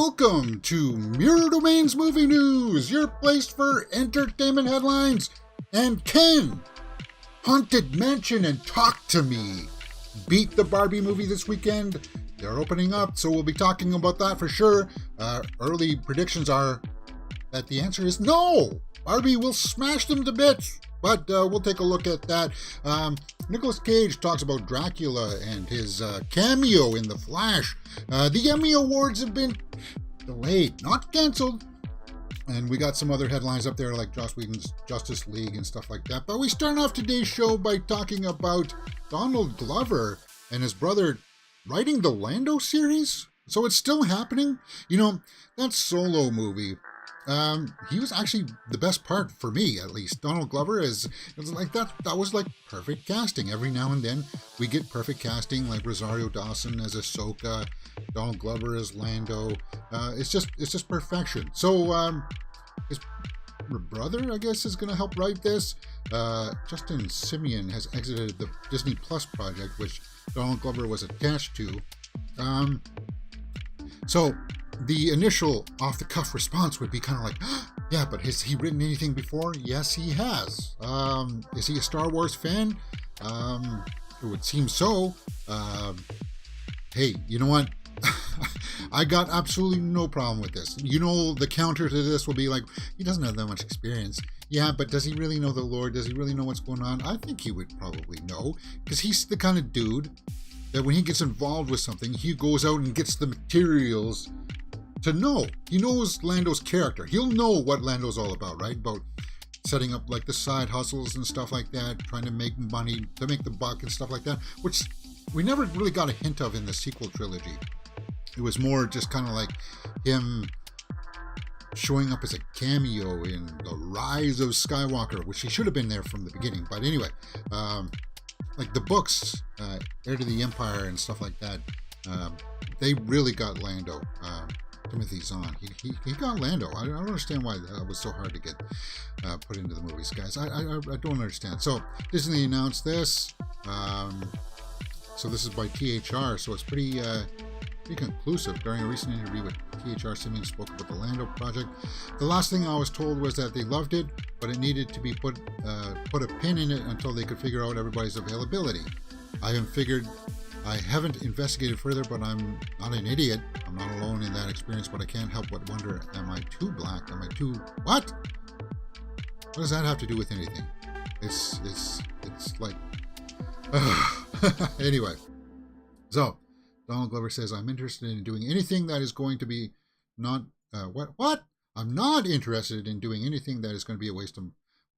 Welcome to Mirror Domain's Movie News, your place for entertainment headlines. And Ken, Haunted Mansion and Talk to Me beat the Barbie movie this weekend. They're opening up, so we'll be talking about that for sure. Early predictions are that the answer is no. Barbie will smash them to bits. But we'll take a look at that. Nicolas Cage talks about Dracula and his cameo in The Flash. The Emmy Awards have been delayed, not canceled. And we got some other headlines up there like Joss Whedon's Justice League and stuff like that. But we start off today's show by talking about Donald Glover and his brother writing the Lando series. So it's still happening. You know, that Solo movie, he was actually the best part for me, at least. Donald Glover is like that was like perfect casting. Every now and then we get perfect casting, like Rosario Dawson as Ahsoka, Donald Glover as Lando. It's just perfection. So his brother, I guess, is going to help write this. Justin Simeon has exited the Disney Plus project, which Donald Glover was attached to. So the initial off-the-cuff response would be kind of like, yeah, but has he written anything before? Yes, he has. Is he a Star Wars fan? It would seem so. Hey, you know what? I got absolutely no problem with this. You know, the counter to this will be like, he doesn't have that much experience. Yeah, but does he really know the lore? Does he really know what's going on? I think he would probably know, because he's the kind of dude that when he gets involved with something, he goes out and gets the materials to know. He knows Lando's character. He'll know what Lando's all about, right? About setting up like the side hustles and stuff like that, trying to make money, to make the buck and stuff like that, which we never really got a hint of in the sequel trilogy. It was more just kind of like him showing up as a cameo in The Rise of Skywalker, which he should have been there from the beginning. But anyway, like the books, Heir to the Empire and stuff like that, they really got Lando. Timothy Zahn. He got Lando. I don't understand why that was so hard to get put into the movies, guys. I don't understand. So Disney announced this. So this is by THR. So it's pretty conclusive. During a recent interview with THR, Simeon spoke about the Lando project. The last thing I was told was that they loved it, but it needed to be put a pin in it until they could figure out everybody's availability. I haven't investigated further, but I'm not an idiot. I'm not alone in that experience, but I can't help but wonder, am I too black? Am I too... What? What does that have to do with anything? It's like... Anyway. So, Donald Glover says, I'm interested in doing anything that is going to be not... What? I'm not interested in doing anything that is going to be a waste of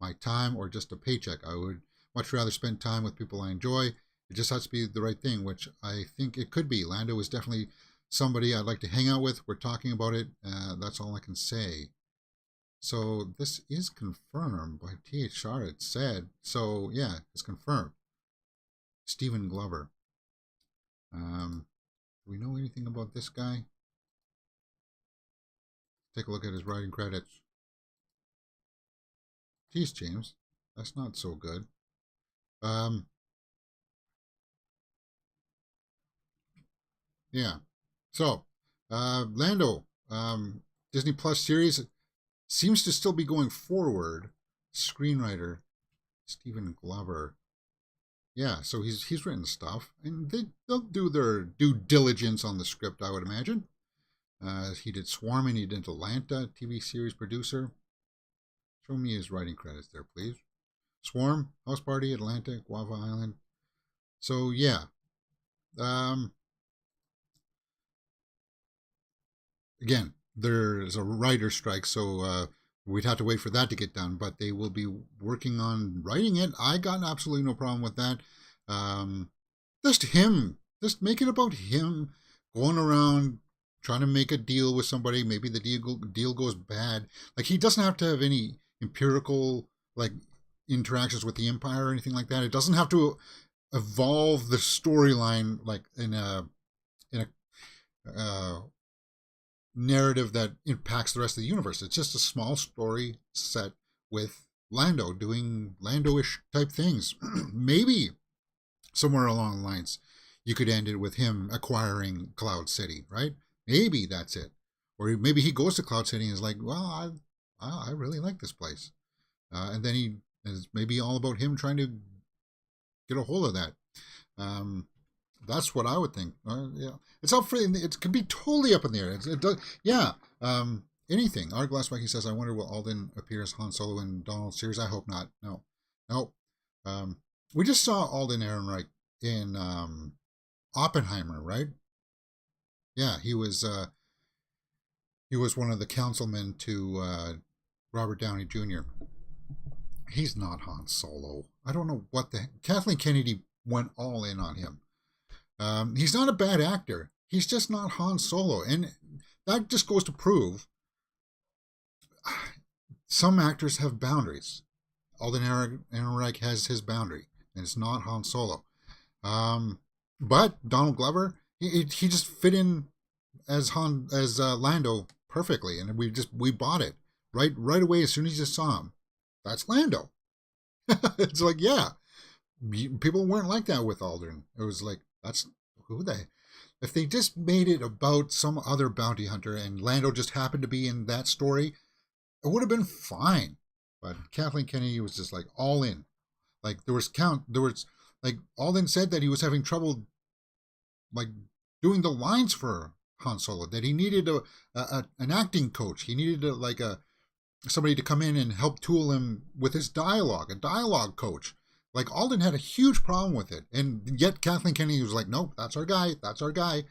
my time or just a paycheck. I would much rather spend time with people I enjoy. It just has to be the right thing, which I think it could be. Lando is definitely somebody I'd like to hang out with. We're talking about it. That's all I can say. So this is confirmed by THR, it said. So, yeah, it's confirmed. Stephen Glover. Do we know anything about this guy? Take a look at his writing credits. Geez, James. That's not so good. Yeah. So, Lando, Disney Plus series seems to still be going forward. Screenwriter, Stephen Glover. Yeah, so he's written stuff, and they'll do their due diligence on the script, I would imagine. He did Swarm and he did Atlanta, TV series producer. Show me his writing credits there, please. Swarm, House Party, Atlanta, Guava Island. So, yeah. Again, there's a writer's strike, so we'd have to wait for that to get done, but they will be working on writing it. I got absolutely no problem with that. Just make it about him going around trying to make a deal with somebody. Maybe the deal goes bad. Like, he doesn't have to have any empirical, like, interactions with the Empire or anything like that. It doesn't have to evolve the storyline, like, in a narrative that impacts the rest of the universe. It's just a small story set with Lando doing Lando-ish type things. Maybe somewhere along the lines you could end it with him acquiring Cloud City, right? Maybe that's it. or maybe he goes to Cloud City and is like, well, I really like this place, and then he is maybe all about him trying to get a hold of that. That's what I would think. Yeah, it's up for it could be totally up in the air. It does, yeah. Anything. Our Glass Viking says, I wonder will Alden appear as Han Solo in Donald's series? I hope not. No. We just saw Alden Ehrenreich in Oppenheimer, right? Yeah, he was one of the councilmen to Robert Downey Jr. He's not Han Solo. I don't know what the Kathleen Kennedy went all in on him. He's not a bad actor. He's just not Han Solo, and that just goes to prove some actors have boundaries. Alden Ehrenreich has his boundary, and it's not Han Solo. But Donald Glover, he just fit in as Lando perfectly, and we bought it right away as soon as you saw him. That's Lando. It's like, yeah, people weren't like that with Alden. It was like, that's who they. If they just made it about some other bounty hunter and Lando just happened to be in that story, it would have been fine. But Kathleen Kennedy was just like all in. Like there was like Alden said that he was having trouble like doing the lines for Han Solo, that he needed an acting coach. He needed somebody to come in and help tool him with his dialogue, a dialogue coach. Like Alden had a huge problem with it, and yet Kathleen Kennedy was like, "Nope, that's our guy. That's our guy."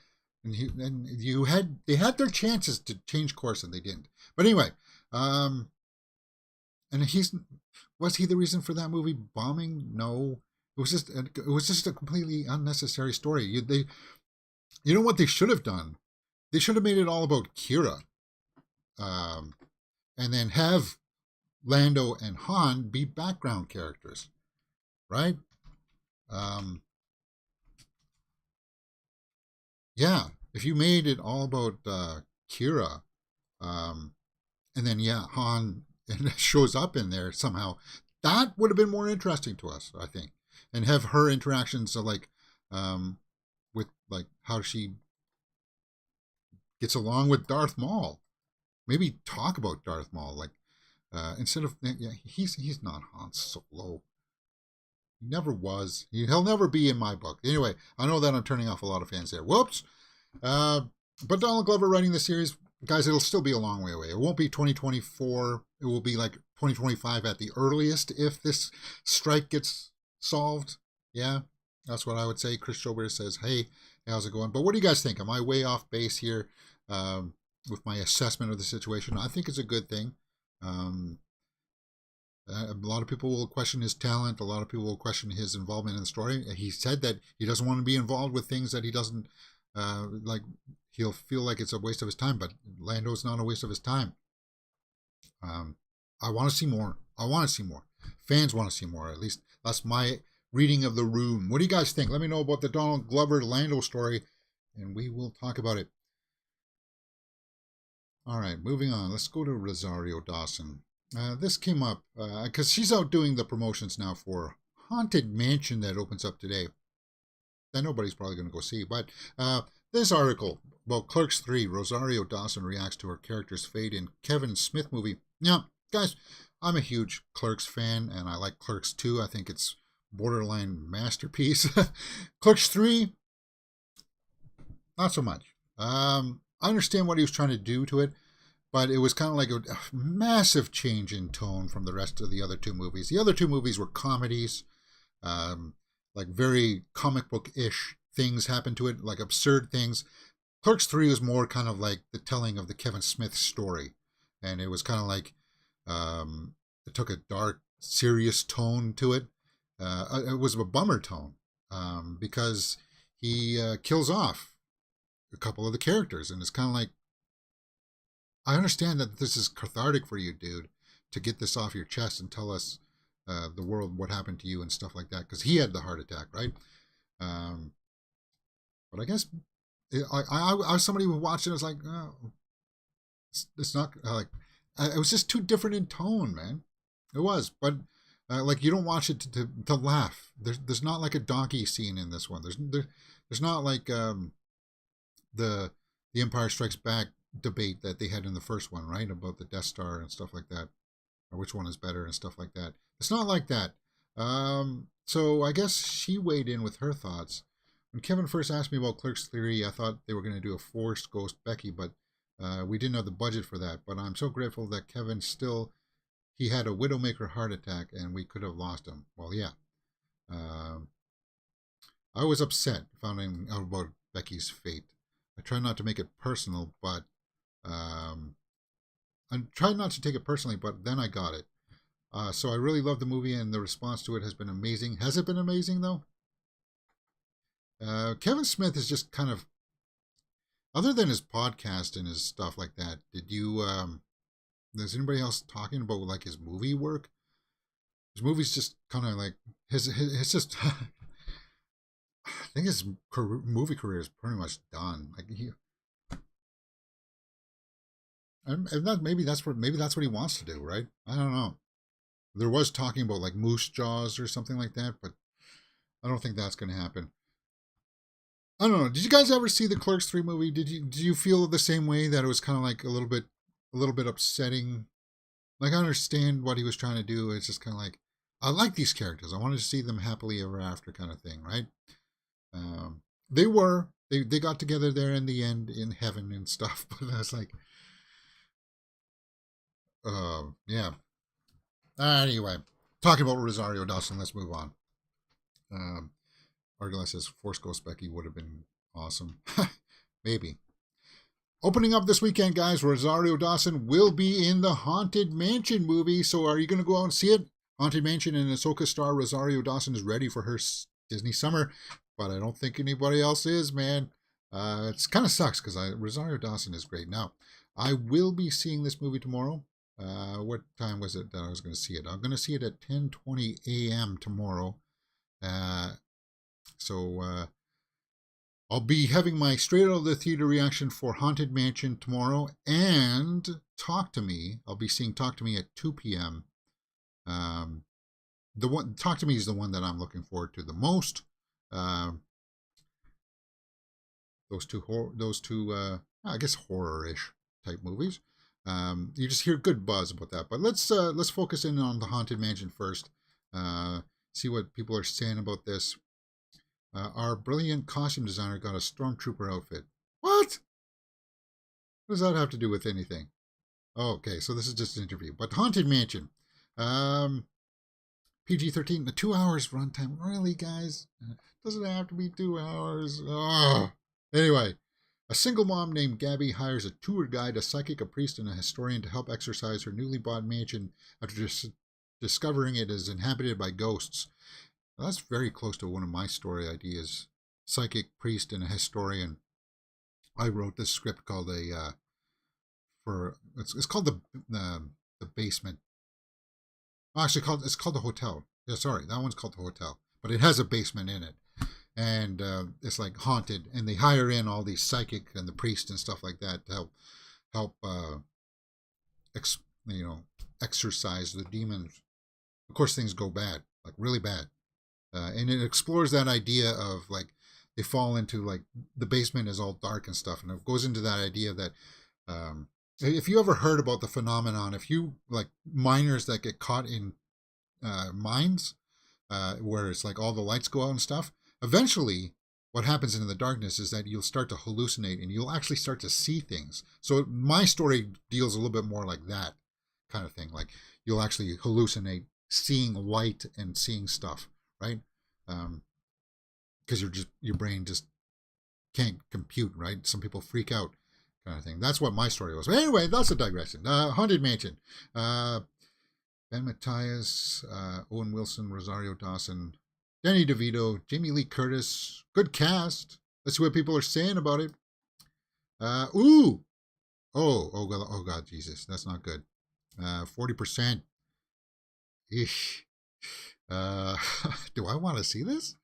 And they had their chances to change course, and they didn't. But anyway, and was he the reason for that movie bombing? No, it was just a completely unnecessary story. You know what they should have done? They should have made it all about Kira, and then have Lando and Han be background characters. Right? Yeah, if you made it all about Kira, and then Han shows up in there somehow, that would have been more interesting to us, I think, and have her interactions with like how she gets along with Darth Maul. Maybe talk about Darth Maul, like instead of he's not Han Solo. He never was. He'll never be in my book. Anyway, I know that I'm turning off a lot of fans there. Whoops. But Donald Glover writing the series, guys, it'll still be a long way away. It won't be 2024. It will be like 2025 at the earliest if this strike gets solved. Yeah, that's what I would say. Chris Schobert says, hey, how's it going? But what do you guys think? Am I way off base here with my assessment of the situation? I think it's a good thing. A lot of people will question his talent. A lot of people will question his involvement in the story. He said that he doesn't want to be involved with things that he doesn't like. He'll feel like it's a waste of his time, but Lando's not a waste of his time. I want to see more. I want to see more. Fans want to see more. At least that's my reading of the room. What do you guys think? Let me know about the Donald Glover Lando story, and we will talk about it. All right, moving on. Let's go to Rosario Dawson. This came up because she's out doing the promotions now for Haunted Mansion that opens up today. That nobody's probably going to go see. But this article about Clerks 3, Rosario Dawson reacts to her character's fate in Kevin Smith movie. Now, guys, I'm a huge Clerks fan, and I like Clerks 2. I think it's borderline masterpiece. Clerks 3, not so much. I understand what he was trying to do to it, but it was kind of like a massive change in tone from the rest of the other two movies. The other two movies were comedies, like very comic book-ish things happened to it, like absurd things. Clerks 3 was more kind of like the telling of the Kevin Smith story. And it was kind of like, it took a dark, serious tone to it. It was a bummer tone because he kills off a couple of the characters. And it's kind of like, I understand that this is cathartic for you, dude, to get this off your chest and tell us the world what happened to you and stuff like that, because he had the heart attack, right? But I guess I was somebody who watched it. I was like, oh, it's not like it was just too different in tone, man. It was, but like you don't watch it to laugh. There's not like a donkey scene in this one. There's not like the Empire Strikes Back debate that they had in the first one, right? About the Death Star and stuff like that, or which one is better and stuff like that. It's not like that. So I guess she weighed in with her thoughts. When Kevin first asked me about Clerks 3, I thought they were going to do a Force Ghost Becky, but we didn't have the budget for that. But I'm so grateful that Kevin still, he had a Widowmaker heart attack and we could have lost him. Well, yeah. Um, I was upset finding out about Becky's fate. I try not to make it personal, but I tried not to take it personally, but then I got it. So I really love the movie, and the response to it has been amazing. Has it been amazing, though? Kevin Smith is just kind of, other than his podcast and his stuff like that, is anybody else talking about like his movie work? His movies just kind of like, his just, I think his movie career is pretty much done. Like and that, maybe that's what he wants to do, right? I don't know. There was talking about like Moose Jaws or something like that, but I don't think that's going to happen. I don't know. Did you guys ever see the Clerks 3 movie? Did you feel the same way, that it was kind of like a little bit upsetting? Like, I understand what he was trying to do. It's just kind of like, I like these characters. I wanted to see them happily ever after, kind of thing, right? They got together there in the end in heaven and stuff, but I was like, yeah. Anyway, talking about Rosario Dawson, let's move on. Argyle says Force Ghost Becky would have been awesome. Maybe. Opening up this weekend, guys, Rosario Dawson will be in the Haunted Mansion movie. So are you going to go out and see it? Haunted Mansion and Ahsoka star Rosario Dawson is ready for her Disney summer, but I don't think anybody else is, man. It kind of sucks because Rosario Dawson is great. Now, I will be seeing this movie tomorrow. What time was it that I was going to see it? I'm going to see it at 10:20 a.m. tomorrow. So I'll be having my straight out of the theater reaction for Haunted Mansion tomorrow, and Talk to Me. I'll be seeing Talk to Me at 2 p.m. The one Talk to Me is the one that I'm looking forward to the most. Those two, I guess horror-ish type movies. You just hear good buzz about that. But let's focus in on the Haunted Mansion first. See what people are saying about this. Our brilliant costume designer got a stormtrooper outfit. What? What does that have to do with anything? Oh, okay, so this is just an interview. But Haunted Mansion. PG-13, the 2 hours runtime. Really, guys? Doesn't have to be 2 hours. Oh. Anyway, a single mom named Gabby hires a tour guide, a psychic, a priest, and a historian to help exorcise her newly bought mansion after discovering it is inhabited by ghosts. Well, that's very close to one of my story ideas. Psychic, priest, and a historian. I wrote this script called it's called the basement. Actually, it's called the hotel. Yeah, sorry, that one's called the hotel, but it has a basement in it, and it's like haunted. And they hire in all these psychic and the priest and stuff like that to help exorcise the demons. Of course, things go bad, like really bad. And it explores that idea of like they fall into like the basement is all dark and stuff, and it goes into that idea that if you ever heard about the phenomenon, if you like miners that get caught in mines where it's like all the lights go out and stuff, eventually what happens in the darkness is that you'll start to hallucinate and you'll actually start to see things. So my story deals a little bit more like that kind of thing, like you'll actually hallucinate seeing light and seeing stuff, right? Because your brain just can't compute, right? Some people freak out, kind of thing. That's what my story was. But anyway, that's a digression. Haunted Mansion. Ben Matthias, Owen Wilson, Rosario Dawson, Danny DeVito, Jamie Lee Curtis. Good cast. Let's see what people are saying about it. Oh God, Jesus, that's not good. 40%. Ish. Do I want to see this?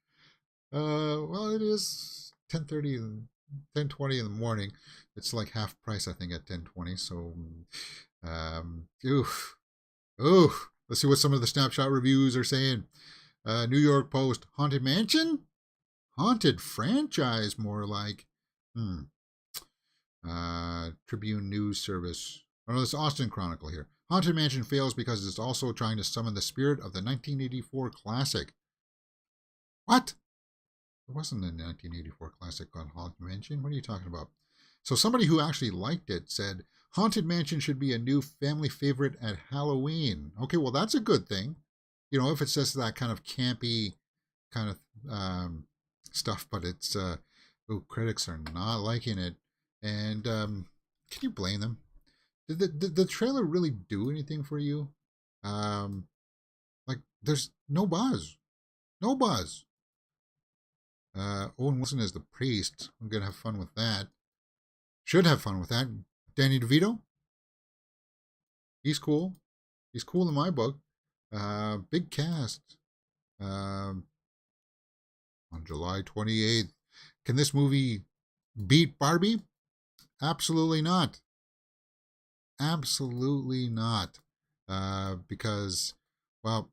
Well, it is 10:30 and 10:20 in the morning. It's like half price, I think, at 10:20. So, let's see what some of the snapshot reviews are saying. New York Post, Haunted Mansion? Haunted franchise, more like. Tribune News Service. Oh, no, it's Austin Chronicle here. Haunted Mansion fails because it's also trying to summon the spirit of the 1984 classic. What? There wasn't a 1984 classic called Haunted Mansion. What are you talking about? So somebody who actually liked it said, Haunted Mansion should be a new family favorite at Halloween. Okay, well, that's a good thing. You know, if it's just that kind of campy kind of stuff, but it's, critics are not liking it. And can you blame them? Did the trailer really do anything for you? Like, there's no buzz. No buzz. Owen Wilson as the priest. I'm going to have fun with that. Should have fun with that. Danny DeVito. He's cool. He's cool in my book. Big cast. On July 28th. Can this movie beat Barbie? Absolutely not. Absolutely not. Because, well,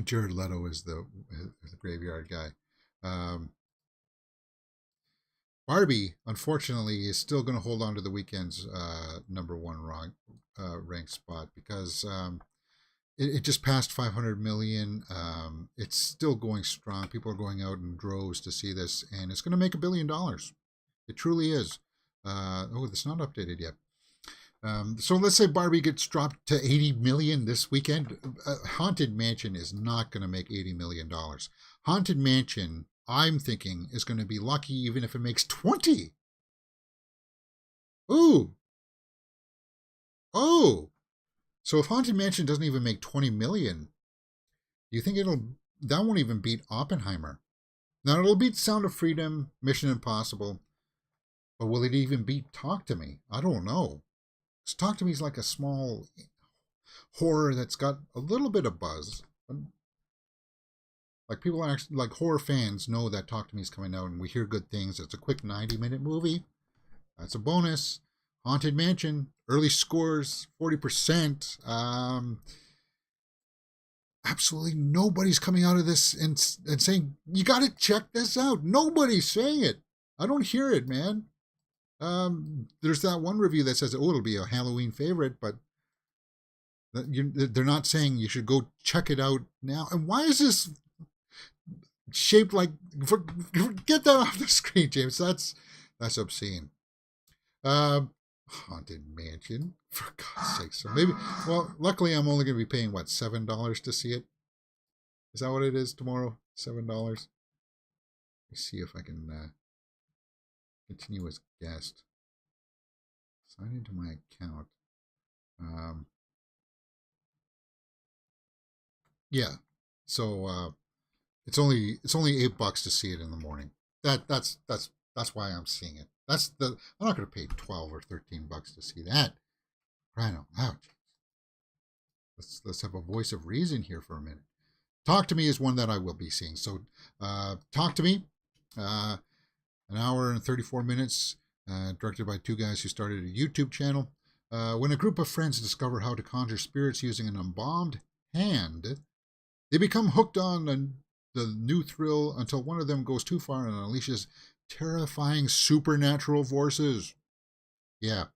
Jared Leto is the graveyard guy. Barbie, unfortunately, is still going to hold on to the weekend's number one ranked spot because it just passed 500 million. It's still going strong. People are going out in droves to see this, and it's going to make $1 billion. It truly is. It's not updated yet. So let's say Barbie gets dropped to 80 million this weekend. Haunted Mansion is not going to make $80 million. Haunted Mansion, I'm thinking, is going to be lucky even if it makes 20. Ooh. Oh. So if Haunted Mansion doesn't even make 20 million, do you think that won't even beat Oppenheimer? Now it'll beat Sound of Freedom, Mission Impossible, but will it even beat Talk to Me? I don't know. Talk to Me is like a small horror that's got a little bit of buzz. Like people are actually, like horror fans know that Talk to Me is coming out and we hear good things. It's a quick 90-minute movie. That's a bonus. Haunted Mansion, early scores, 40%. Absolutely nobody's coming out of this and saying, you got to check this out. Nobody's saying it. I don't hear it, man. There's that one review that says, it'll be a Halloween favorite, but they're not saying you should go check it out now. And why is this shaped like, get that off the screen, James? That's obscene. Haunted Mansion, for God's sake. So maybe, well, luckily I'm only going to be paying, what, $7 to see it? Is that what it is tomorrow? $7? Let me see if I can continue as guest. Sign into my account. Yeah. So it's only $8 to see it in the morning. That's why I'm seeing it. I'm not going to pay $12 or $13 to see that. Right on. Ouch. Let's have a voice of reason here for a minute. Talk to Me is one that I will be seeing. So Talk to Me, an hour and 34 minutes, directed by two guys who started a YouTube channel. When a group of friends discover how to conjure spirits using an embalmed hand, they become hooked on the new thrill until one of them goes too far and unleashes terrifying supernatural forces. Yeah.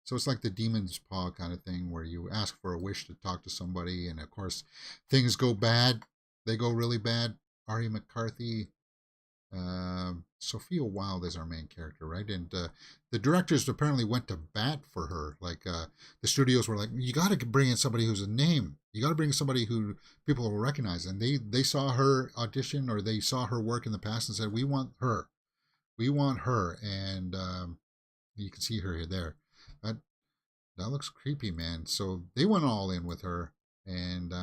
So it's like the Demon's Paw kind of thing where you ask for a wish to talk to somebody and of course things go bad. They go really bad. Ari McCarthy, Sophia Wilde is our main character, right? And the directors apparently went to bat for her. Like the studios were like, you got to bring in somebody who's a name. You got to bring somebody who people will recognize. And they saw her audition or they saw her work in the past and said, we want her. We want her. And you can see her there. That looks creepy, man. So they went all in with her. And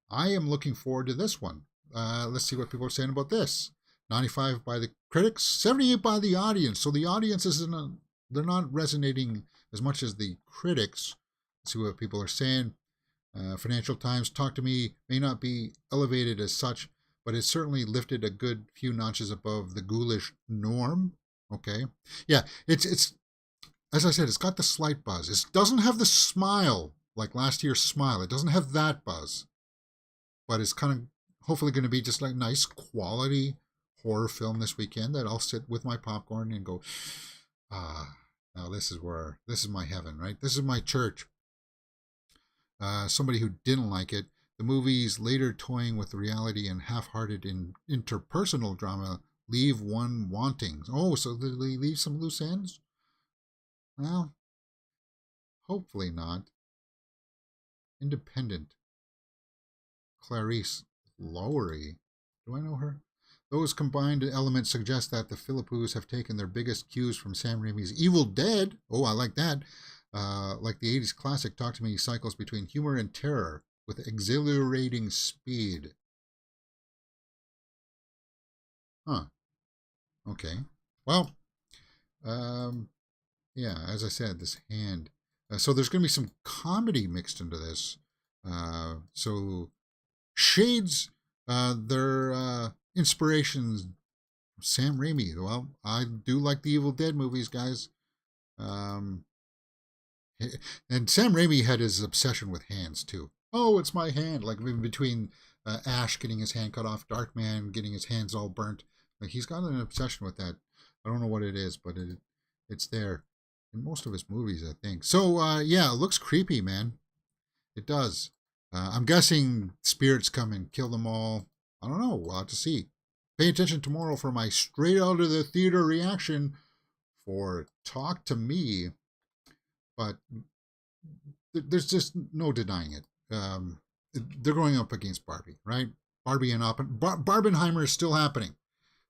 I am looking forward to this one. Let's see what people are saying about this. 95 by the critics, 78 by the audience. So the audience they're not resonating as much as the critics. Let's see what people are saying. Financial Times, Talk to Me may not be elevated as such, but it's certainly lifted a good few notches above the ghoulish norm. Okay. Yeah, it's as I said, it's got the slight buzz. It doesn't have the smile like last year's Smile. It doesn't have that buzz, but it's kind of hopefully going to be just like nice quality horror film this weekend that I'll sit with my popcorn and go, Now this is my heaven, right? This is my church. Somebody who didn't like it. The movie's later toying with reality and half-hearted interpersonal drama leave one wanting. Oh, so did they leave some loose ends? Well, hopefully not. Independent. Clarice Lowery. Do I know her? Those combined elements suggest that the Philippines have taken their biggest cues from Sam Raimi's Evil Dead. Oh, I like that. Like the 80s classic, Talk to Me cycles between humor and terror with exhilarating speed. Huh. Okay. Well, um, yeah, as I said, this hand. So there's going to be some comedy mixed into this. So Shades, their inspirations, Sam Raimi. Well, I do like the Evil Dead movies, guys. Um, and Sam Raimi had his obsession with hands too. Oh, it's my hand. Like in between Ash getting his hand cut off, Darkman getting his hands all burnt. Like he's got an obsession with that. I don't know what it is, but it's there in most of his movies, I think. So yeah, it looks creepy, man. It does. I'm guessing spirits come and kill them all. I don't know. We'll have to see. Pay attention tomorrow for my straight out of the theater reaction for Talk to Me. But there's just no denying it. They're going up against Barbie, right? Barbie and Barbenheimer is still happening.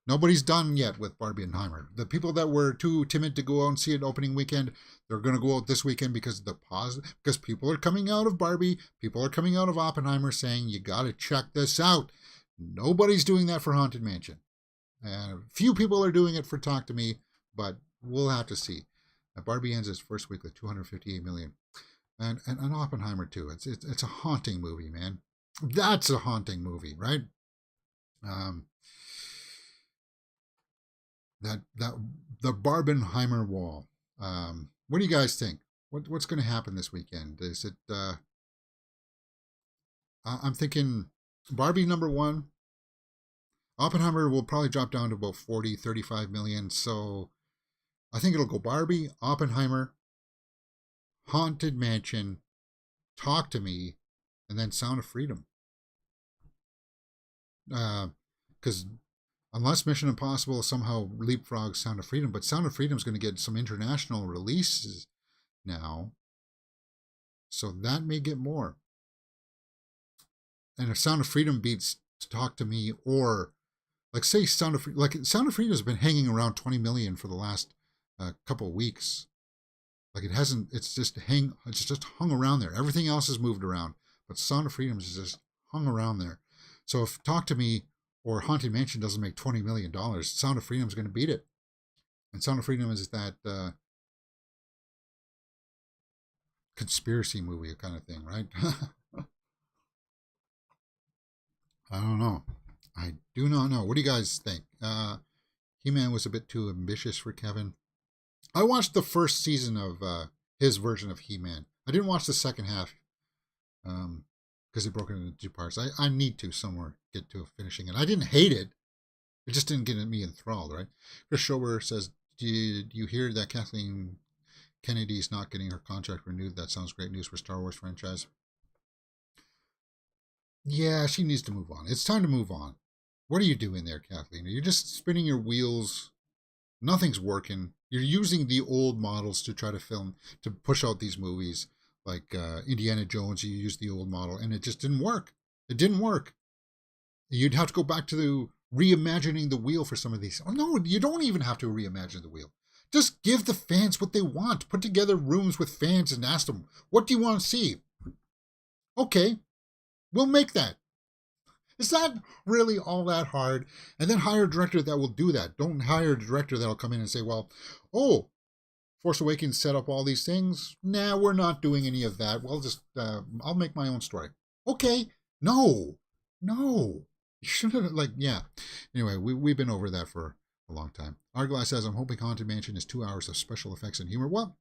Nobody's done yet with Barbenheimer. The people that were too timid to go out and see it opening weekend, they're going to go out this weekend because because people are coming out of Barbie, people are coming out of Oppenheimer saying you got to check this out. Nobody's doing that for Haunted Mansion. Few people are doing it for Talk to Me, but we'll have to see. Barbie ends its first week with 258 million, and Oppenheimer too. It's a haunting movie, man. That's a haunting movie, right? Um, that the Barbenheimer wall. What do you guys think? What's going to happen this weekend? Is it? I'm thinking Barbie number one. Oppenheimer will probably drop down to about 40, 35 million. So I think it'll go Barbie, Oppenheimer, Haunted Mansion, Talk to Me, and then Sound of Freedom. Because unless Mission Impossible somehow leapfrogs Sound of Freedom, but Sound of Freedom is going to get some international releases now, so that may get more. And if Sound of Freedom beats Talk to Me, or like say Sound of Freedom has been hanging around 20 million for the last couple of weeks. Like it hasn't. It's just hung around there. Everything else has moved around, but Sound of Freedom is just hung around there. So if Talk to Me or Haunted Mansion doesn't make $20 million, Sound of Freedom is going to beat it. And Sound of Freedom is that conspiracy movie kind of thing, right? I don't know. I do not know. What do you guys think? He-Man was a bit too ambitious for Kevin. I watched the first season of his version of He-Man. I didn't watch the second half because they broke it into two parts. I need to somewhere get to finishing it. I didn't hate it. It just didn't get me enthralled, right? Chris Schober says, did you hear that Kathleen Kennedy's not getting her contract renewed? That sounds great news for Star Wars franchise. Yeah, she needs to move on. It's time to move on. What are you doing there, Kathleen? Are you just spinning your wheels? Nothing's working. You're using the old models to try to push out these movies. Like Indiana Jones, you used the old model, and it just didn't work. It didn't work. You'd have to go back to reimagining the wheel for some of these. Oh, no, you don't even have to reimagine the wheel. Just give the fans what they want. Put together rooms with fans and ask them, what do you want to see? Okay, we'll make that. It's not really all that hard. And then hire a director that will do that. Don't hire a director that'll come in and say, well, oh, Force Awakens set up all these things. Nah, we're not doing any of that. Well, just I'll make my own story. Okay, no. You shouldn't yeah. Anyway, we've been over that for a long time. Arglass says, I'm hoping Haunted Mansion is 2 hours of special effects and humor. Well,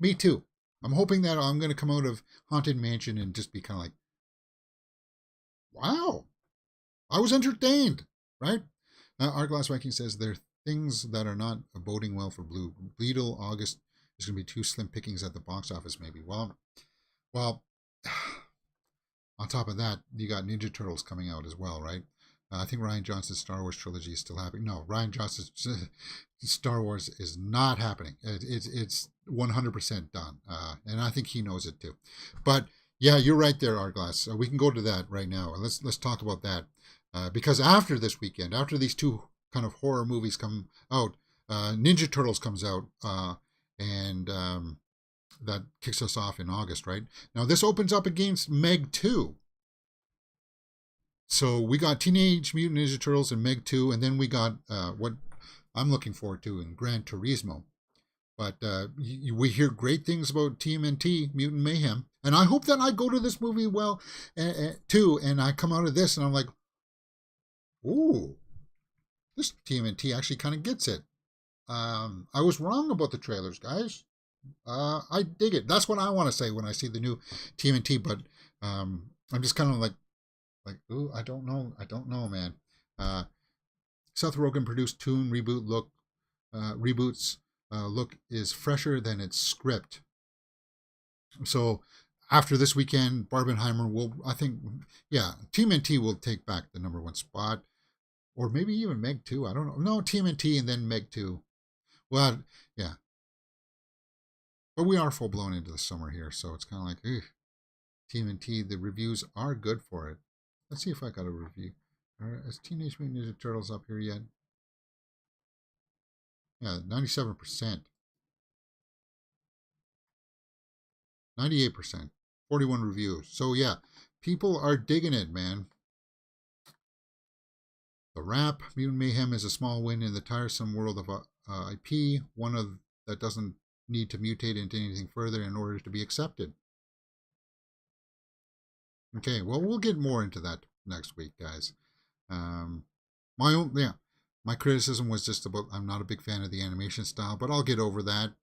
me too. I'm hoping that I'm going to come out of Haunted Mansion and just be kind of like, wow, I was entertained, right? Arglass Viking says things that are not boding well for Blue Beetle. August is going to be too slim pickings at the box office, maybe. Well, on top of that, you got Ninja Turtles coming out as well, right? I think Rian Johnson's Star Wars trilogy is still happening. No, Rian Johnson's Star Wars is not happening. It's 100% done, and I think he knows it too. But yeah, you're right there, Arglass. We can go to that right now. Let's talk about that because after this weekend, after these two kind of horror movies come out, Ninja Turtles comes out, and that kicks us off in August, right? Now this opens up against Meg 2. So we got Teenage Mutant Ninja Turtles and Meg 2, and then we got what I'm looking forward to in Gran Turismo. But we hear great things about TMNT, Mutant Mayhem, and I hope that I go to this movie too, and I come out of this and I'm like, ooh, this TMNT actually kind of gets it. I was wrong about the trailers, guys. I dig it. That's what I want to say when I see the new TMNT, but I'm just kind of like, ooh, I don't know, man. Seth Rogen produced Toon reboots. Look is fresher than its script. So after this weekend, Barbenheimer will, I think, TMNT will take back the #1 spot, or maybe even Meg 2. I don't know. No, TMNT and then Meg 2. Well, yeah. But we are full blown into the summer here, so it's kind of like, TMNT. The reviews are good for it. Let's see if I got a review. Is Teenage Mutant Ninja Turtles up here yet? Yeah, 97%. 98%. 41 reviews. So yeah, people are digging it, man. The Wrap, Mutant Mayhem is a small win in the tiresome world of IP, that doesn't need to mutate into anything further in order to be accepted. Okay, well, we'll get more into that next week, guys. My criticism was just about I'm not a big fan of the animation style, but I'll get over that.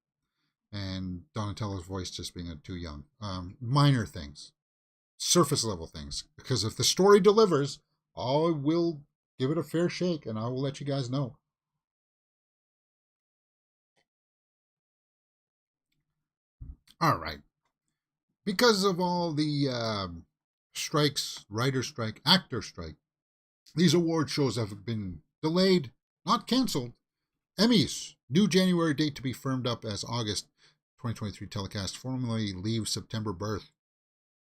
And Donatello's voice just being too young. Minor things, surface level things. Because if the story delivers, I will give it a fair shake, and I will let you guys know. All right. Because of all the strikes, writer strike, actor strike, these award shows have been delayed, not canceled. Emmys, new January date to be firmed up as August 2023 telecast, formally leaves September berth.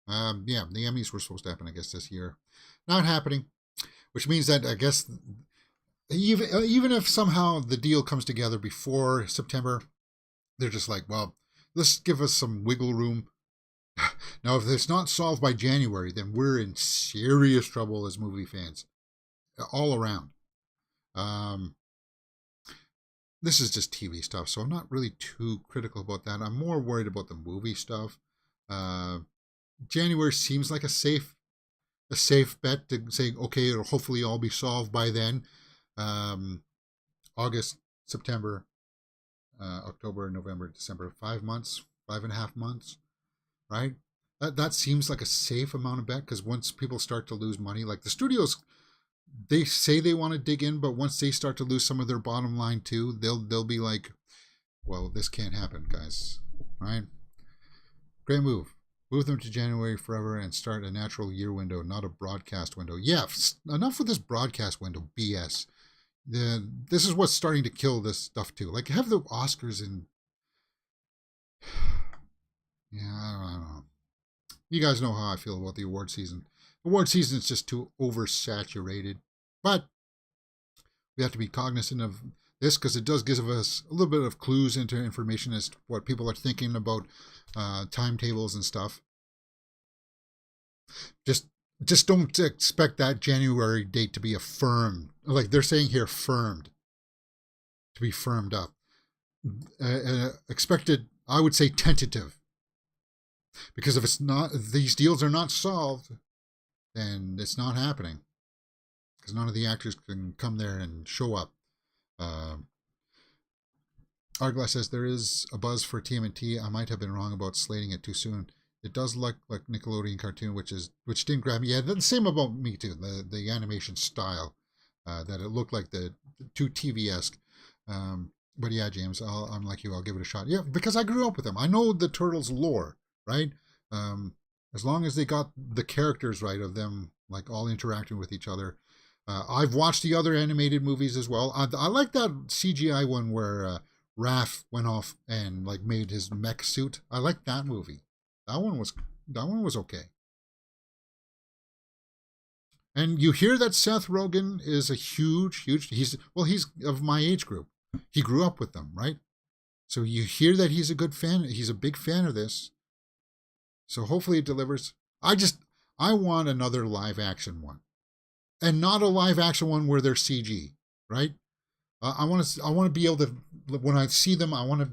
The Emmys were supposed to happen, I guess, this year. Not happening, which means that I guess even if somehow the deal comes together before September, they're just like, well, let's give us some wiggle room. Now, if it's not solved by January, then we're in serious trouble as movie fans, all around. This is just TV stuff, so I'm not really too critical about that. I'm more worried about the movie stuff. January seems like a safe bet to say, okay, it'll hopefully all be solved by then. August, September, October, November, December, 5 months, 5.5 months, right? That seems like a safe amount of bet, because once people start to lose money, like the studios, they say they want to dig in, but once they start to lose some of their bottom line too, they'll be like, well, this can't happen, guys, right? Great move. Move them to January forever and start a natural year window, not a broadcast window. Yeah, enough with this broadcast window BS. This is what's starting to kill this stuff too. Like, have the Oscars in... Yeah, I don't know. You guys know how I feel about the award season. Award season is just too oversaturated. But we have to be cognizant of this, because it does give us a little bit of clues into information as to what people are thinking about timetables and stuff. Just don't expect that January date to be affirmed. Like they're saying here, firmed. To be firmed up. Expected, I would say tentative. Because if it's not, if these deals are not solved, then it's not happening. Because none of the actors can come there and show up. Arglass says there is a buzz for TMNT. I might have been wrong about slating it too soon. It does look like Nickelodeon cartoon, which didn't grab me. Yeah, the same about me too. The animation style, that it looked like the too TV-esque. But yeah, James, I'm like you. I'll give it a shot. Yeah, because I grew up with them. I know the Turtles lore, right? Um, as long as they got the characters right of them, like all interacting with each other. I've watched the other animated movies as well. I like that CGI one where Raph went off and like made his mech suit. I like that movie. That one was that one was okay. And you hear that Seth Rogen is a huge. He's of my age group. He grew up with them, right? So you hear that he's a good fan. He's a big fan of this. So hopefully it delivers. I want another live action one, and not a live action one where they're CG, right? I want to be able to when I see them, I want to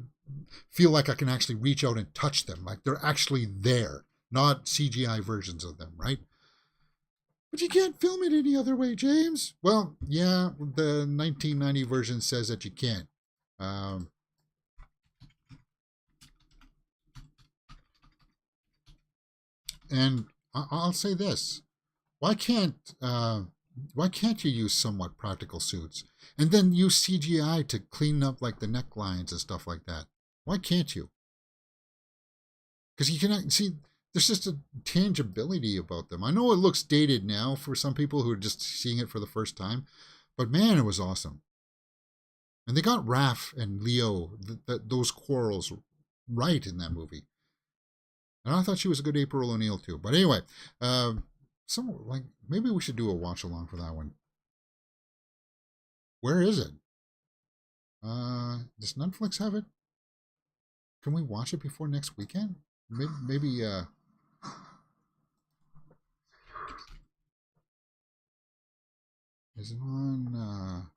feel like I can actually reach out and touch them, like they're actually there, not CGI versions of them, right? But you can't film it any other way, James. Well, yeah, the 1990 version says that you can't. Um, and I'll say this: why can't uh, why can't you use somewhat practical suits and then use CGI to clean up like the necklines and stuff like that? Why can't you? Because you cannot see. There's just a tangibility about them. I know it looks dated now for some people who are just seeing it for the first time, but man, it was awesome. And they got Raph and Leo, those quarrels, right in that movie. And I thought she was a good April O'Neil too. But anyway, some like maybe we should do a watch along for that one. Where is it? Does Netflix have it? Can we watch it before next weekend? Maybe is it on?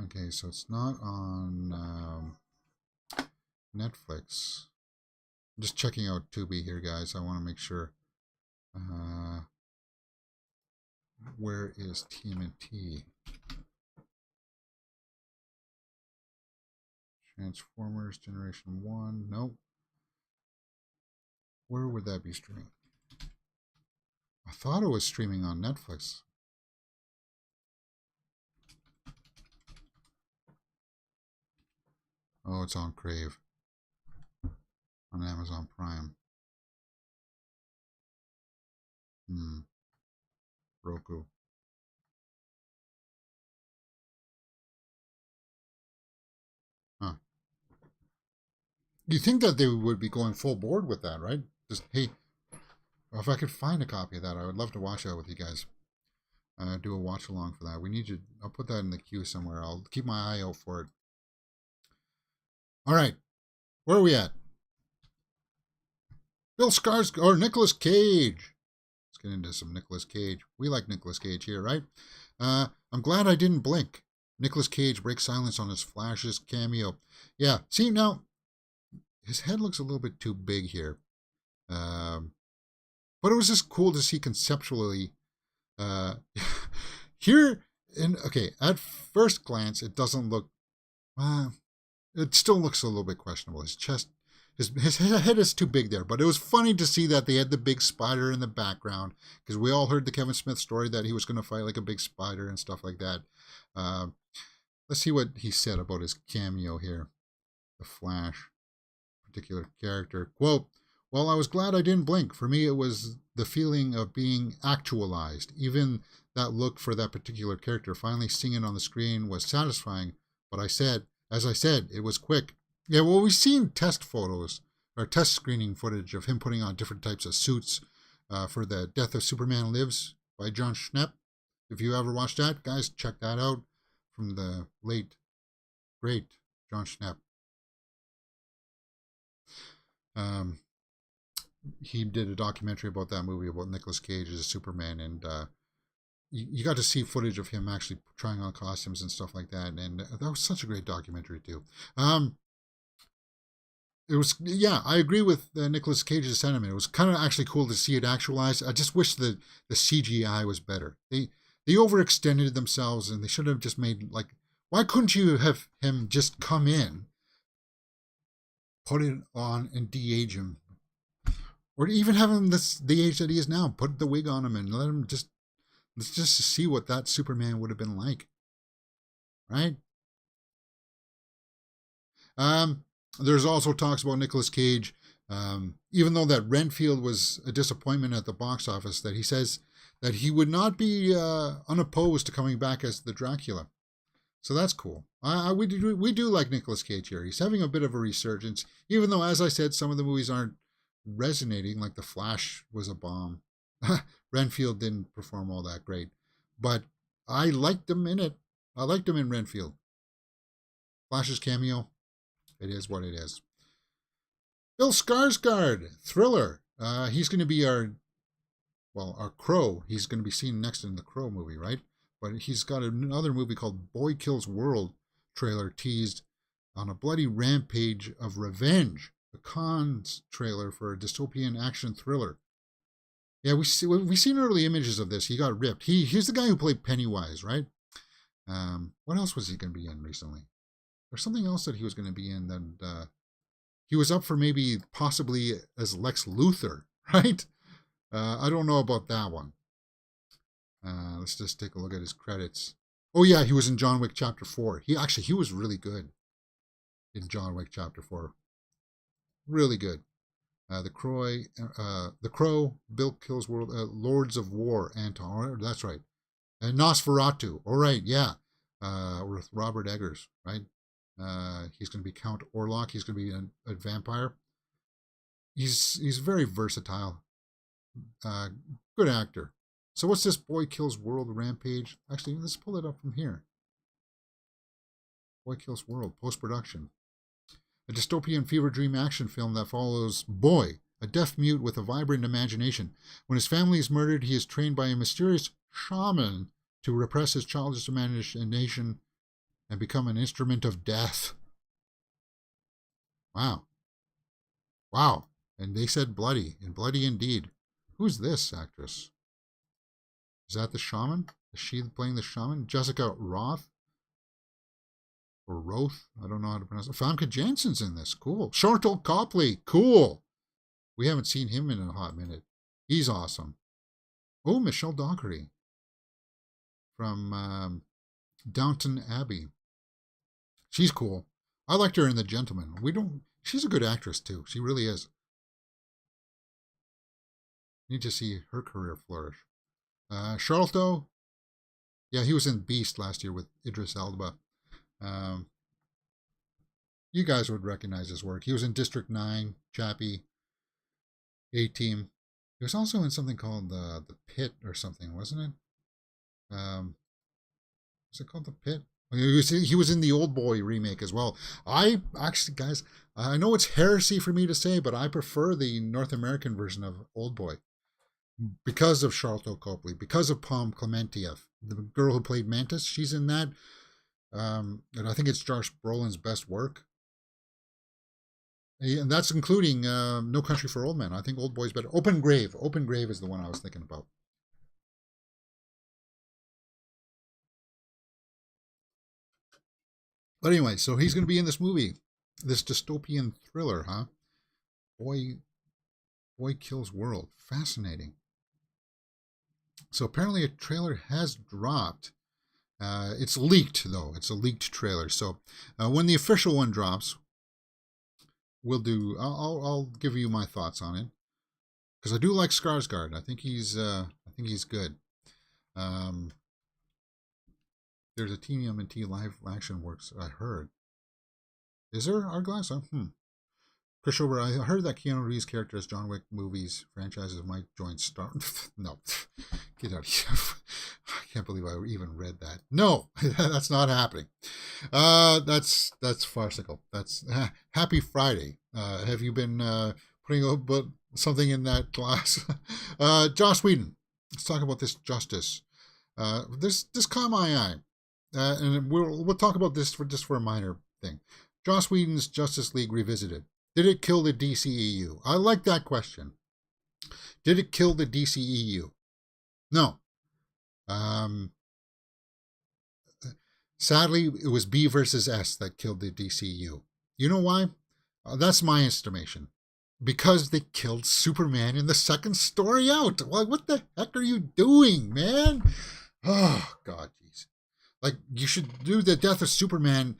Okay, so it's not on Netflix. I'm just checking out Tubi here, guys. I want to make sure. Uh, where is TMNT? Transformers Generation 1. Nope. Where would that be streaming? I thought it was streaming on Netflix. Oh, it's on Crave. On Amazon Prime. Roku. Huh. You think that they would be going full board with that, right? Just, hey, if I could find a copy of that, I would love to watch that with you guys. Do a watch along for that. We need you. I'll put that in the queue somewhere. I'll keep my eye out for it. All right. Where are we at? Bill Skarsgard or Nicolas Cage. Let's get into some Nicolas Cage. We like Nicolas Cage here, right? I'm glad I didn't blink. Nicolas Cage breaks silence on his Flash's cameo. Yeah, see now, his head looks a little bit too big here. Um, but it was just cool to see conceptually. Uh, here, and okay, at first glance, it doesn't look. It still looks a little bit questionable. His chest, his head is too big there. But it was funny to see that they had the big spider in the background because we all heard the Kevin Smith story that he was going to fight like a big spider and stuff like that. Let's see what he said about his cameo here. The Flash, particular character. Quote, well, I was glad I didn't blink. For me, it was the feeling of being actualized. Even that look for that particular character, finally seeing it on the screen, was satisfying. But as I said, it was quick. Yeah, well, we've seen test photos or test screening footage of him putting on different types of suits for the Death of Superman Lives by John Schnepp. If you ever watched that, guys, check that out from the late, great John Schnepp. He did a documentary about that movie about Nicolas Cage as Superman, and you got to see footage of him actually trying on costumes and stuff like that, and that was such a great documentary too. It was, yeah, I agree with Nicolas Cage's sentiment. It was kind of actually cool to see it actualized. I just wish that the CGI was better. They overextended themselves, and they should have just made like, why couldn't you have him just come in, put it on, and de-age him, or even have him the age that he is now? Put the wig on him and let him just Let's just see what that Superman would have been like, right? There's also talks about Nicolas Cage. Even though that Renfield was a disappointment at the box office, that he says that he would not be unopposed to coming back as the Dracula. So that's cool. We do like Nicolas Cage here. He's having a bit of a resurgence, even though, as I said, some of the movies aren't resonating. Like The Flash was a bomb. Renfield didn't perform all that great, but I liked him in it. I liked him in Renfield. Flash's cameo, it is what it is. Bill Skarsgard, Thriller. He's going to be our Crow. He's going to be seen next in the Crow movie, right? But he's got another movie called Boy Kills World trailer teased on a bloody rampage of revenge. The Cons trailer for a dystopian action thriller. Yeah, we've seen early images of this. He got ripped. He's the guy who played Pennywise, right? What else was he going to be in recently? There's something else that he was going to be in that he was up for, maybe possibly as Lex Luthor, right? I don't know about that one. Let's just take a look at his credits. Oh yeah, he was in John Wick Chapter 4. He was really good in John Wick Chapter 4. Really good. The Crow, Bill Kills World, Lords of War, Anton. That's right. And Nosferatu. All right, yeah. With Robert Eggers, right? He's going to be Count Orlok. He's going to be a vampire. He's very versatile. Good actor. So what's this Boy Kills World Rampage? Actually, let's pull it up from here. Boy Kills World, post-production. A dystopian fever dream action film that follows Boy, a deaf mute with a vibrant imagination. When his family is murdered, he is trained by a mysterious shaman to repress his childish imagination and become an instrument of death. Wow. Wow. And they said bloody, and bloody indeed. Who's this actress? Is that the shaman? Is she playing the shaman? Jessica Roth? Or Roth? I don't know how to pronounce it. Famke Janssen's in this. Cool. Charlton Copley. Cool. We haven't seen him in a hot minute. He's awesome. Oh, Michelle Dockery from Downton Abbey. She's cool. I liked her in The Gentleman. She's a good actress too. She really is. Need to see her career flourish. Charlton, yeah, he was in Beast last year with Idris Elba. You guys would recognize his work. He was in District 9, Chappie, A-Team. He was also in something called The Pit or something, wasn't it? Was it called The Pit? He was in the Old Boy remake as well. I actually, guys, I know it's heresy for me to say, but I prefer the North American version of Old Boy because of Charlton Copley, because of Pom Klementieff, the girl who played Mantis. She's in that. And I think it's Josh Brolin's best work. And that's including No Country for Old Men. I think Old Boy's better. Open Grave. Open Grave is the one I was thinking about. But anyway, so he's going to be in this movie. This dystopian thriller, huh? Boy Kills World. Fascinating. So apparently a trailer has dropped. It's leaked, though. It's a leaked trailer. So when the official one drops, I'll give you my thoughts on it, because I do like Skarsgard. I think he's good. There's a TMNT live action works. I heard. Is there Hourglass? Chris Over, I heard that Keanu Reeves' character as John Wick movies franchises might join Star. No, get out of here. I can't believe I even read that. No, that's not happening. That's farcical. That's Happy Friday. Have you been putting something in that glass? Joss Whedon. Let's talk about this justice. This caught my eye, and we'll talk about this for a minor thing. Joss Whedon's Justice League Revisited. Did it kill the DCEU? I like that question. Did it kill the DCEU? No. Sadly, it was B versus S that killed the DCEU. You know why? That's my estimation. because they killed Superman in the second story out. Like, what the heck are you doing, man? Oh, God, jeez. Like, you should do the death of Superman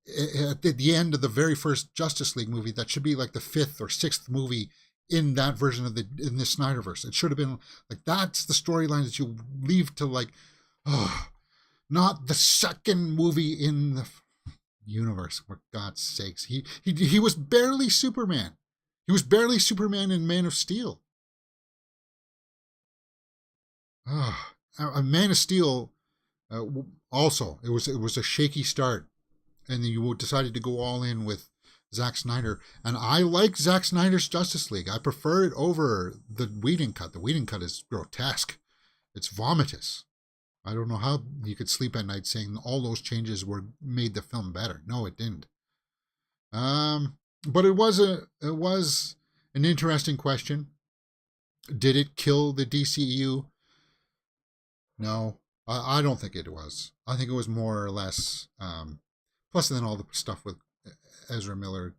at the end of the very first Justice League movie. That should be like the fifth or sixth movie in that version of in the Snyderverse. It should have been like, that's the storyline that you leave to, like, oh, not the second movie in the universe. For God's sakes, he was barely Superman. He was barely Superman in Man of Steel. Man of Steel. Also, it was a shaky start, and then you decided to go all in with Zack Snyder. And I like Zack Snyder's Justice League. I prefer it over the Whedon cut. The Whedon cut is grotesque. It's vomitous. I don't know how you could sleep at night saying all those changes made the film better. No, it didn't. But it was an interesting question. Did it kill the DCEU? No, I don't think it was. I think it was more or less. Plus, then all the stuff with Ezra Miller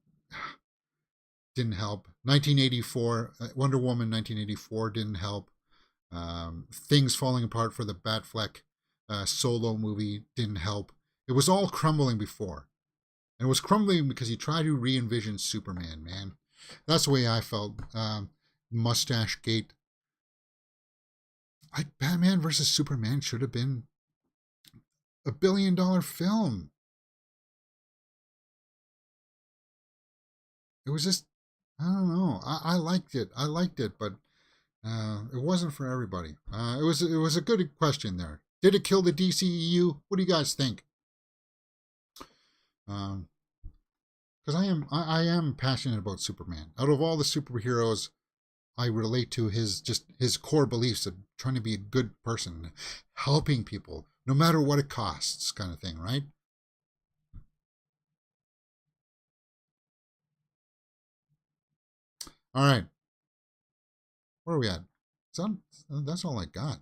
didn't help. 1984, Wonder Woman 1984 didn't help. Things falling apart for the Batfleck solo movie didn't help. It was all crumbling before. And it was crumbling because he tried to re-envision Superman, man. That's the way I felt. Mustache Gate. Like, Batman versus Superman should have been a $1 billion film. It was just, I don't know. I liked it. But it wasn't for everybody. It was a good question there. Did it kill the DCEU? What do you guys think? Because I am passionate about Superman. Out of all the superheroes, I relate to his core beliefs of trying to be a good person, helping people, no matter what it costs, kind of thing, right? All right. Where are we at? That's all I got.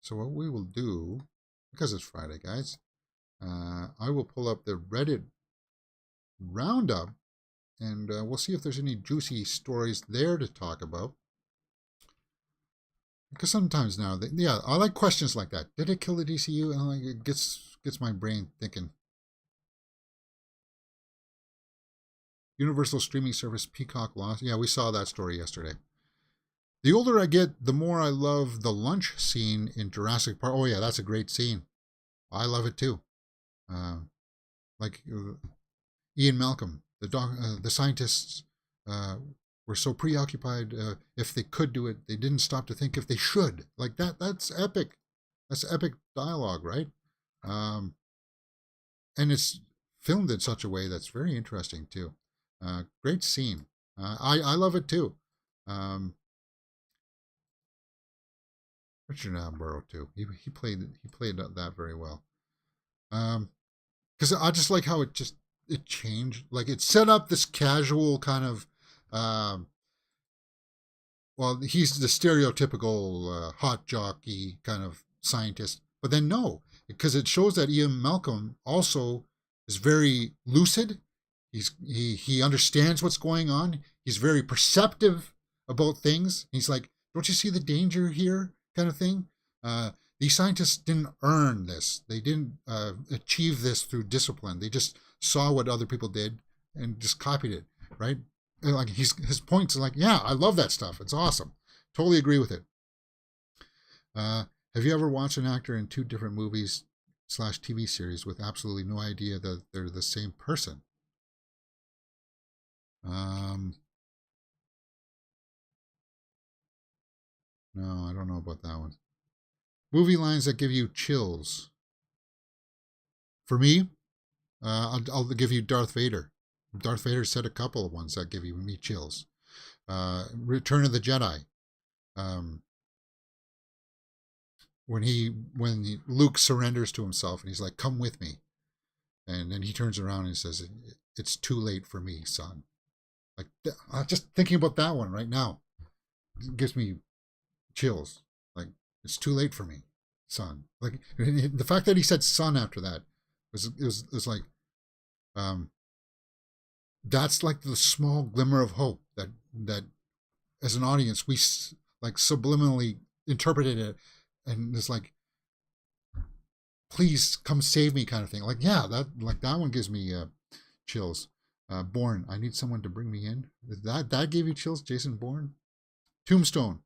So what we will do, because it's Friday, guys, I will pull up the Reddit Roundup, and we'll see if there's any juicy stories there to talk about. Because sometimes now, I like questions like that. Did it kill the DCU? And like, it gets my brain thinking. Universal streaming service Peacock lost. Yeah, we saw that story yesterday. The older I get, the more I love the lunch scene in Jurassic Park. Oh yeah, that's a great scene. I love it too. Ian Malcolm, the scientists were so preoccupied if they could do it, they didn't stop to think if they should. Like that. That's epic. That's epic dialogue, right? And it's filmed in such a way that's very interesting too. Great scene. I love it too. Richard Attenborough too. He played that very well. Because I just like how it changed. Like, it set up this casual kind of. Well, he's the stereotypical hot jockey kind of scientist, but then no, because it shows that Ian Malcolm also is very lucid. He understands what's going on. He's very perceptive about things. He's like, don't you see the danger here, kind of thing. These scientists didn't earn this. They didn't achieve this through discipline. They just saw what other people did and just copied it, right? And like, his points are like, yeah, I love that stuff. It's awesome. Totally agree with it. Have you ever watched an actor in 2 different movies / TV series with absolutely no idea that they're the same person? No, I don't know about that one. Movie lines that give you chills. For me, I'll give you Darth Vader. Darth Vader said a couple of ones that give me chills. Return of the Jedi. When Luke surrenders to himself and he's like, "Come with me," and then he turns around and says, "It's too late for me, son." Like, just thinking about that one right now gives me chills. Like, it's too late for me, son. Like, the fact that he said son after that was like, that's like the small glimmer of hope that as an audience we like subliminally interpreted it, and it's like, please come save me kind of thing. Like, yeah, that one gives me chills. Bourne, I need someone to bring me in. That gave you chills, Jason Bourne. Tombstone,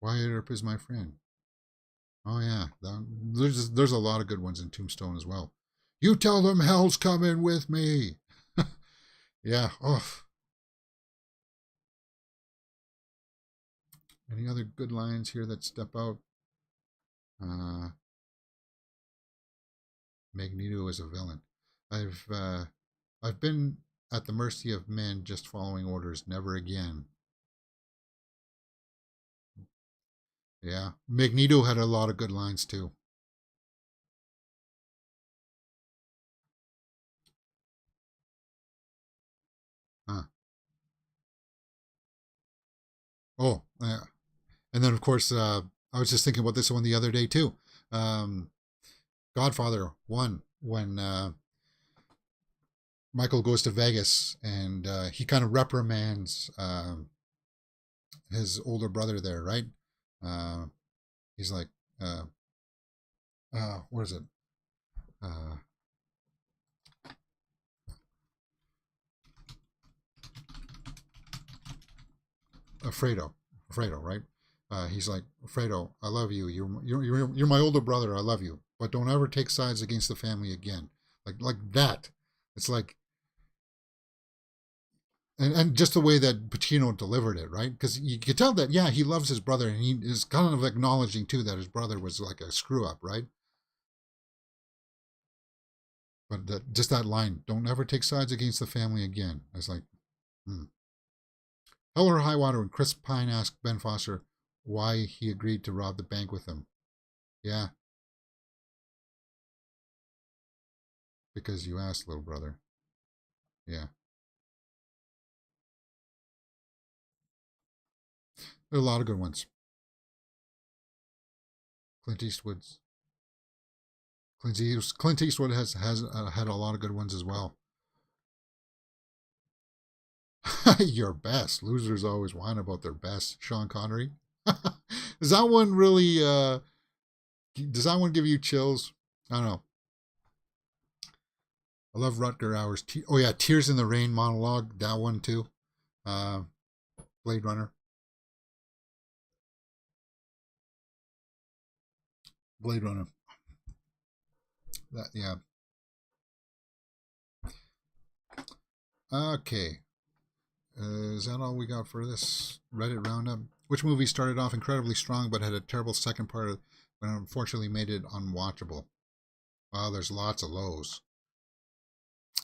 Wyatt Earp is my friend. Oh yeah, there's a lot of good ones in Tombstone as well. You tell them hell's coming with me. Yeah. Oh. Any other good lines here that step out? Uh, Magneto is a villain. I've been at the mercy of men just following orders. Never again. Yeah, Magneto had a lot of good lines too. Huh. Oh, yeah. And then of course, I was just thinking about this one the other day too. Um, Godfather 1, when Michael goes to Vegas and he kind of reprimands his older brother there, right? Uh, he's like, uh, what is it? Uh, Fredo, Fredo, right? He's like, Fredo, I love you. You're my older brother. I love you, but don't ever take sides against the family again. Like that. It's like, and just the way that Pacino delivered it, right? Because you could tell that, yeah, he loves his brother, and he is kind of acknowledging too that his brother was like a screw up, right? But just that line, don't ever take sides against the family again. It's like, hmm. Hell or High Water, when Chris Pine asked Ben Foster why he agreed to rob the bank with him. Yeah, because you asked, little brother. Yeah, there are a lot of good ones. Clint Eastwood's Clint Eastwood has had a lot of good ones as well. Your best losers always whine about their best. Sean Connery. Does that one really? Does that one give you chills? I don't know. I love Rutger Hauer's. Oh yeah, Tears in the Rain monologue. That one too. Uh, Blade Runner. Blade Runner. That yeah. Okay. Is that all we got for this Reddit roundup? Which movie started off incredibly strong but had a terrible second part of, but unfortunately made it unwatchable? Wow, there's lots of lows.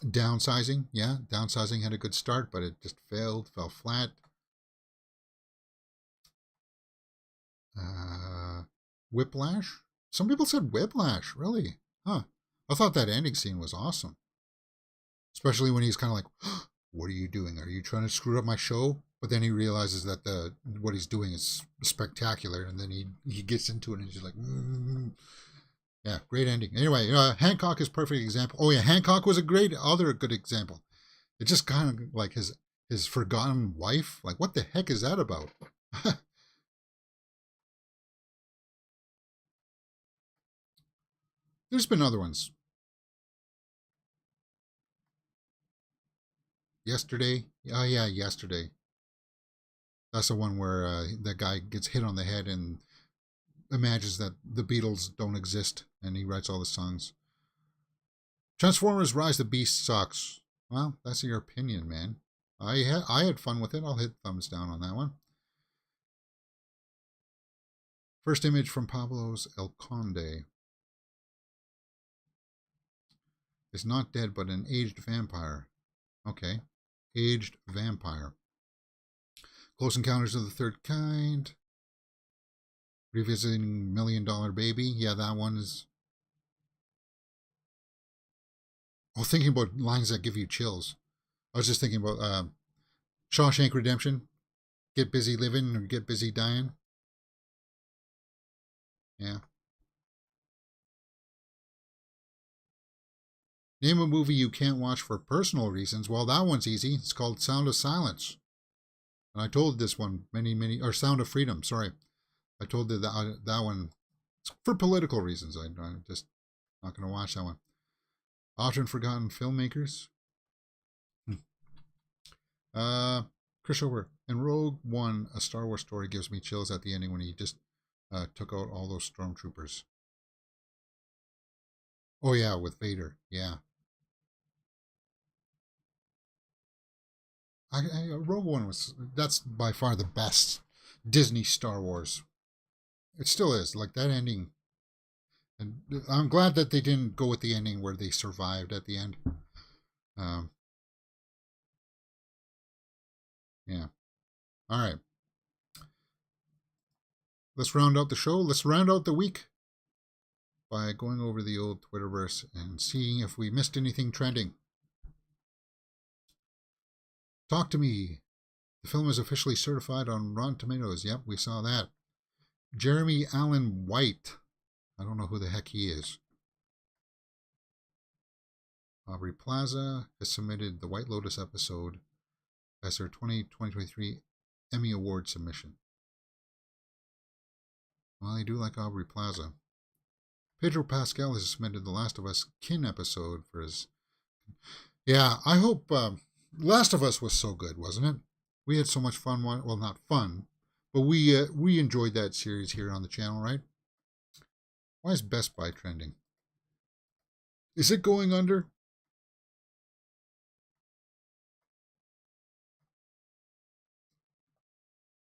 Downsizing, yeah, Downsizing had a good start, but it just failed, fell flat. Uh, Whiplash? Some people said Whiplash, really? Huh. I thought that ending scene was awesome. Especially when he's kind of like, what are you doing? Are you trying to screw up my show? But then he realizes that what he's doing is spectacular, and then he gets into it, and he's just like, yeah, great ending. Anyway, Hancock is a perfect example. Oh yeah, Hancock was a great other good example. It just kind of like his forgotten wife. Like, what the heck is that about? There's been other ones. Yesterday, oh yeah, Yesterday. That's the one where that guy gets hit on the head and imagines that the Beatles don't exist, and he writes all the songs. Transformers: Rise the Beast sucks. Well, that's your opinion, man. I had fun with it. I'll hit thumbs down on that one. First image from Pablo's El Conde is not dead, but an aged vampire. Okay, aged vampire. Close Encounters of the Third Kind. Revisiting $1 Million Baby. Yeah, that one is. Oh, thinking about lines that give you chills. I was just thinking about Shawshank Redemption. Get busy living or get busy dying. Yeah. Name a movie you can't watch for personal reasons. Well, that one's easy. It's called Sound of Silence. And I told this one or Sound of Freedom, sorry. I told you that one for political reasons. I'm just not going to watch that one. Often Forgotten Filmmakers. Chris Over. In Rogue One, A Star Wars Story gives me chills at the ending when he just took out all those stormtroopers. Oh yeah, with Vader. Yeah. Rogue One that's by far the best Disney Star Wars. It still is. Like that ending. And I'm glad that they didn't go with the ending where they survived at the end. Yeah. All right. Let's round out the show. Let's round out the week by going over the old Twitterverse and seeing if we missed anything trending. Talk to Me. The film is officially certified on Rotten Tomatoes. Yep, we saw that. Jeremy Allen White. I don't know who the heck he is. Aubrey Plaza has submitted the White Lotus episode as their 2023 Emmy Award submission. Well, I do like Aubrey Plaza. Pedro Pascal has submitted the Last of Us Kin episode for his... Yeah, I hope... Last of Us was so good, wasn't it? We had so much fun. Well, not fun, but we enjoyed that series here on the channel, right? Why is Best Buy trending? Is it going under?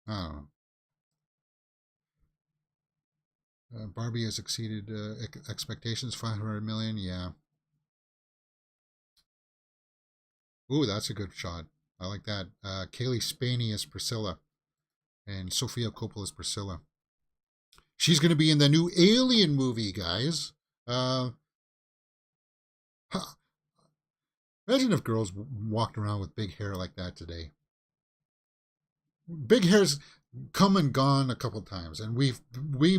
I don't know. Barbie has exceeded expectations, 500 million. Yeah. Ooh, that's a good shot. I like that. Kaylee Spaney as Priscilla, and Sofia Coppola as Priscilla. She's going to be in the new Alien movie, guys. Imagine if girls walked around with big hair like that today. Big hair's come and gone a couple times, and we've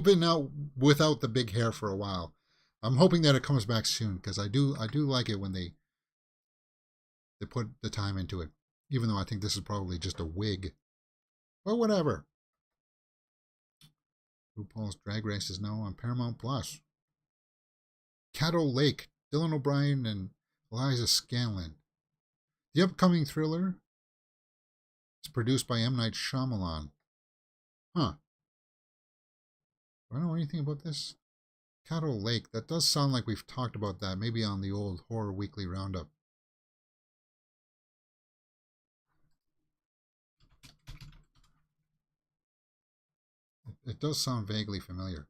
been out without the big hair for a while. I'm hoping that it comes back soon because I do like it when they put the time into it. Even though I think this is probably just a wig, but whatever. RuPaul's Drag Race is now on Paramount Plus. Caddo Lake, Dylan O'Brien and Eliza Scanlon. The upcoming thriller is produced by M. Night Shyamalan. Huh. Do I know anything about this? Caddo Lake, that does sound like we've talked about that, maybe on the old Horror Weekly Roundup. It does sound vaguely familiar.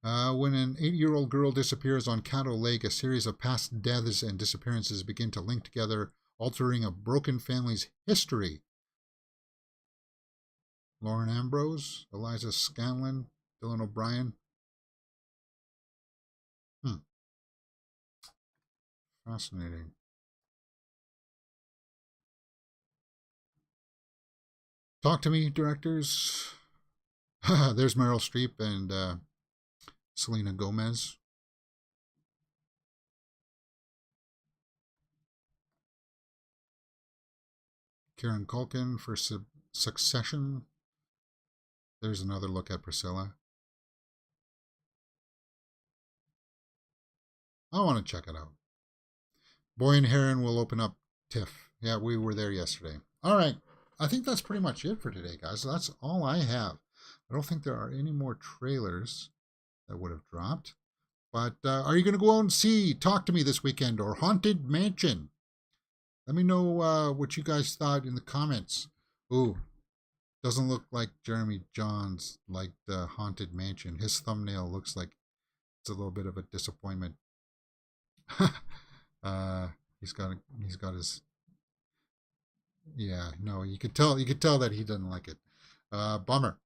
When an 8-year-old girl disappears on Caddo Lake, a series of past deaths and disappearances begin to link together, altering a broken family's history. Lauren Ambrose, Eliza Scanlon, Dylan O'Brien. Fascinating. Talk to Me, directors. There's Meryl Streep and Selena Gomez. Kieran Culkin for Succession. There's another look at Priscilla. I want to check it out. Boy and Heron will open up TIFF. Yeah, we were there yesterday. All right. I think that's pretty much it for today, guys. That's all I have. I don't think there are any more trailers that would have dropped. But are you going to go out and see Talk to Me this weekend or Haunted Mansion? Let me know what you guys thought in the comments. Ooh, doesn't look like Jeremy Johns like the Haunted Mansion. His thumbnail looks like it's a little bit of a disappointment. He's got his... Yeah, no, you could tell that he doesn't like it. Bummer,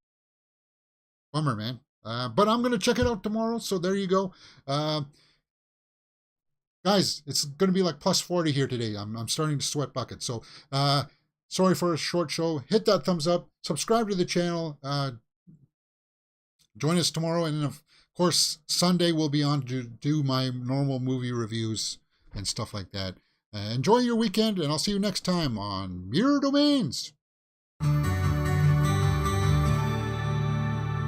man. But I'm gonna check it out tomorrow, so there you go. Guys, it's gonna be like plus 40 here today. I'm starting to sweat buckets. So sorry for a short show. Hit that thumbs up, subscribe to the channel, join us tomorrow, and then of course Sunday we'll be on to do my normal movie reviews. and stuff like that. Enjoy your weekend, and I'll see you next time on Mirror Domains.